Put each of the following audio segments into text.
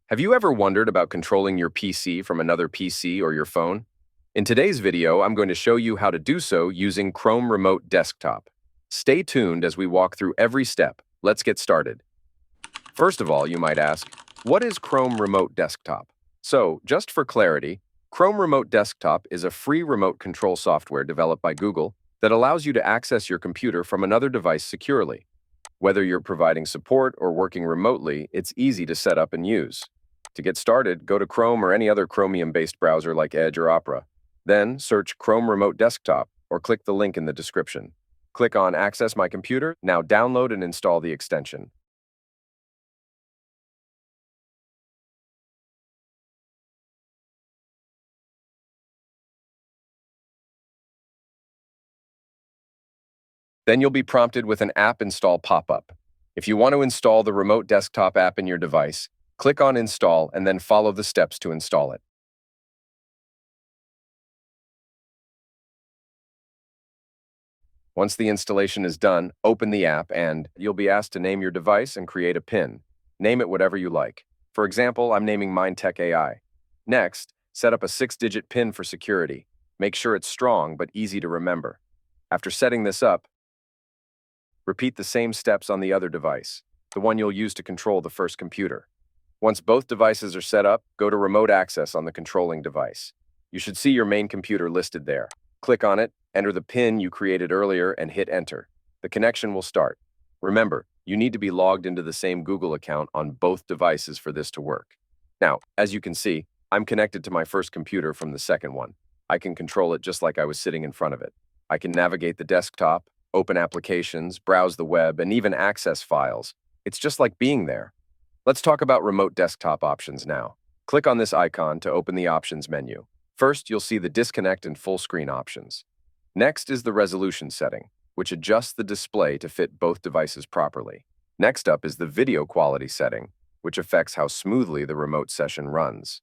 Have you ever wondered about controlling your PC from another PC or your phone? In today's video, I'm going to show you how to do so using Chrome Remote Desktop. Stay tuned as we walk through every step. Let's get started. First of all, you might ask, what is Chrome Remote Desktop? So, just for clarity, Chrome Remote Desktop is a free remote control software developed by Google that allows you to access your computer from another device securely. Whether you're providing support or working remotely, it's easy to set up and use. To get started, go to Chrome or any other Chromium-based browser like Edge or Opera. Then, search Chrome Remote Desktop or click the link in the description. Click on Access My Computer. Now download and install the extension. Then you'll be prompted with an app install pop-up. If you want to install the Remote Desktop app in your device, click on Install and then follow the steps to install it. Once the installation is done, open the app and you'll be asked to name your device and create a PIN. Name it whatever you like. For example, I'm naming mine Tech AI. Next, set up a 6-digit PIN for security. Make sure it's strong but easy to remember. After setting this up, repeat the same steps on the other device, the one you'll use to control the first computer. Once both devices are set up, go to Remote Access on the controlling device. You should see your main computer listed there. Click on it, enter the PIN you created earlier, and hit Enter. The connection will start. Remember, you need to be logged into the same Google account on both devices for this to work. Now, as you can see, I'm connected to my first computer from the second one. I can control it just like I was sitting in front of it. I can navigate the desktop, open applications, browse the web, and even access files. It's just like being there. Let's talk about remote desktop options now. Click on this icon to open the options menu. First, you'll see the disconnect and full screen options. Next is the resolution setting, which adjusts the display to fit both devices properly. Next up is the video quality setting, which affects how smoothly the remote session runs.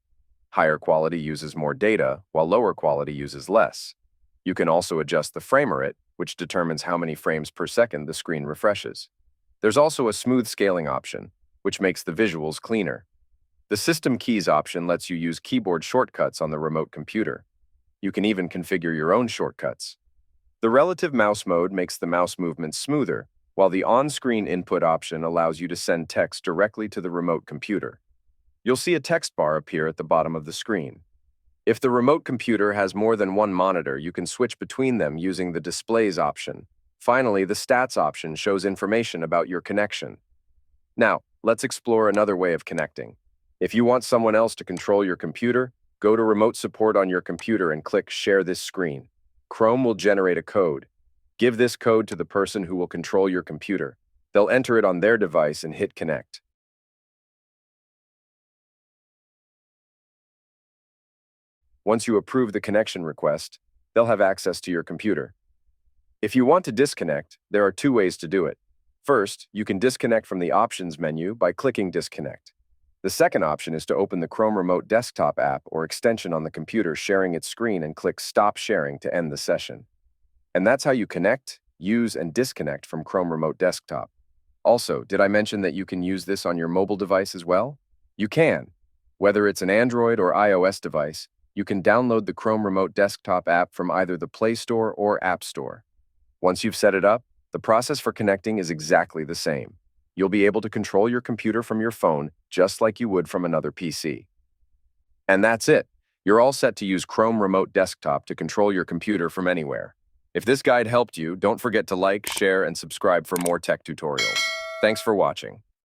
Higher quality uses more data, while lower quality uses less. You can also adjust the frame rate, which determines how many frames per second the screen refreshes. There's also a smooth scaling option, which makes the visuals cleaner. The System Keys option lets you use keyboard shortcuts on the remote computer. You can even configure your own shortcuts. The Relative Mouse mode makes the mouse movement smoother, while the on-screen input option allows you to send text directly to the remote computer. You'll see a text bar appear at the bottom of the screen. If the remote computer has more than one monitor, you can switch between them using the Displays option. Finally, the Stats option shows information about your connection. Now, let's explore another way of connecting. If you want someone else to control your computer, go to Remote Support on your computer and click Share this screen. Chrome will generate a code. Give this code to the person who will control your computer. They'll enter it on their device and hit Connect. Once you approve the connection request, they'll have access to your computer. If you want to disconnect, there are two ways to do it. First, you can disconnect from the Options menu by clicking Disconnect. The second option is to open the Chrome Remote Desktop app or extension on the computer sharing its screen and click Stop Sharing to end the session. And that's how you connect, use, and disconnect from Chrome Remote Desktop. Also, did I mention that you can use this on your mobile device as well? You can. Whether it's an Android or iOS device, you can download the Chrome Remote Desktop app from either the Play Store or App Store. Once you've set it up, the process for connecting is exactly the same. You'll be able to control your computer from your phone just like you would from another PC. And that's it. You're all set to use Chrome Remote Desktop to control your computer from anywhere. If this guide helped you, don't forget to like, share, and subscribe for more tech tutorials. Thanks for watching.